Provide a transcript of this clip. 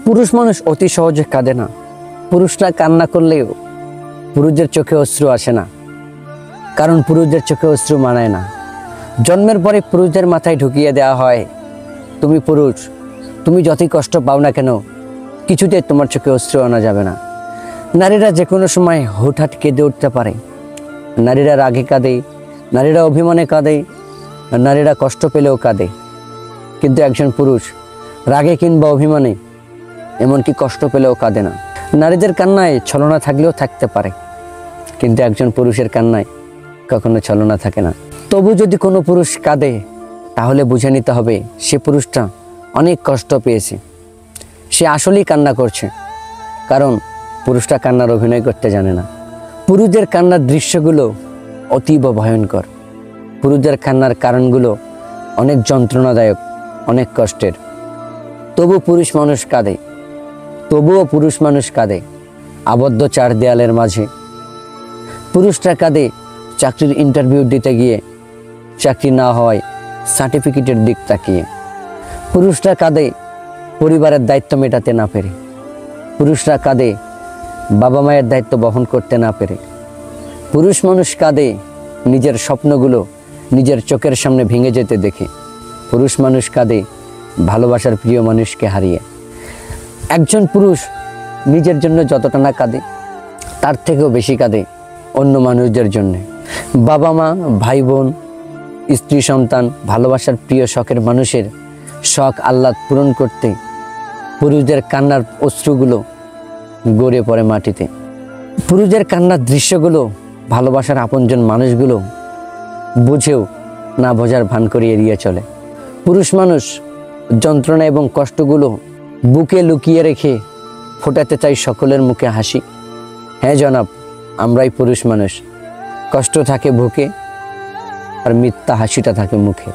পুরুষ মানুষ অতি সহজে কাঁদে না। পুরুষরা কান্না করলেও পুরুষদের চোখে অশ্রু আসে না, কারণ পুরুষদের চোখে অশ্রু মানায় না। জন্মের পরে পুরুষদের মাথায় ঢুকিয়ে দেওয়া হয়, তুমি পুরুষ, তুমি যতই কষ্ট পাও না কেন কিছুতে তোমার চোখে অশ্রু আনা যাবে না। নারীরা যে কোনো সময় হুটহাট কেঁদে উঠতে পারে। নারীরা রাগে কাঁদে, নারীরা অভিমানে কাঁদে, নারীরা কষ্ট পেলেও কাঁদে। কিন্তু একজন পুরুষ রাগে কিংবা অভিমানে, এমনকি কষ্ট পেলেও কাঁদে না। নারীদের কান্নায় ছলনা থাকলেও থাকতে পারে, কিন্তু একজন পুরুষের কান্নায় কখনো ছলনা থাকে না। তবু যদি কোনো পুরুষ কাঁদে, তাহলে বুঝে নিতে হবে সে পুরুষটা অনেক কষ্ট পেয়েছে, সে আসলেই কান্না করছে। কারণ পুরুষটা কান্নার অভিনয় করতে জানে না। পুরুষদের কান্নার দৃশ্যগুলো অতীব ভয়ঙ্কর। পুরুষদের কান্নার কারণগুলো অনেক যন্ত্রণাদায়ক, অনেক কষ্টের। তবুও পুরুষ মানুষ কাঁদে আবদ্ধ চার দেয়ালের মাঝে। পুরুষরা কাঁদে চাকরির ইন্টারভিউ দিতে গিয়ে চাকরি না হওয়ায় সার্টিফিকেটের দিক তাকিয়ে। পুরুষরা কাঁদে পরিবারের দায়িত্ব মেটাতে না পেরে। পুরুষরা কাঁদে বাবা মায়ের দায়িত্ব বহন করতে না পেরে। পুরুষ মানুষ কাঁদে নিজের স্বপ্নগুলো নিজের চোখের সামনে ভেঙে যেতে দেখে। পুরুষ মানুষ কাঁদে ভালোবাসার প্রিয় মানুষকে হারিয়ে। একজন পুরুষ নিজের জন্য যতটা না কাঁদে, তার থেকেও বেশি কাঁদে অন্য মানুষদের জন্যে। বাবা মা, ভাই বোন, স্ত্রী সন্তান, ভালোবাসার প্রিয় শখের মানুষের শখ আহ্লাদ পূরণ করতে পুরুষদের কান্নার অশ্রুগুলো গড়ে পড়ে মাটিতে। পুরুষদের কান্নার দৃশ্যগুলো ভালোবাসার আপনজন মানুষগুলো বুঝেও না বোঝার ভান করে এড়িয়ে চলে। পুরুষ মানুষ যন্ত্রণা এবং কষ্টগুলো বুকে লুকিয়ে রেখে ফোটাতে চাই সকলের মুখে হাসি। হ্যাঁ জনাব, আমরাই পুরুষ মানুষ। কষ্ট থাকে বুকে আর মিথ্যা হাসিটা থাকে মুখে।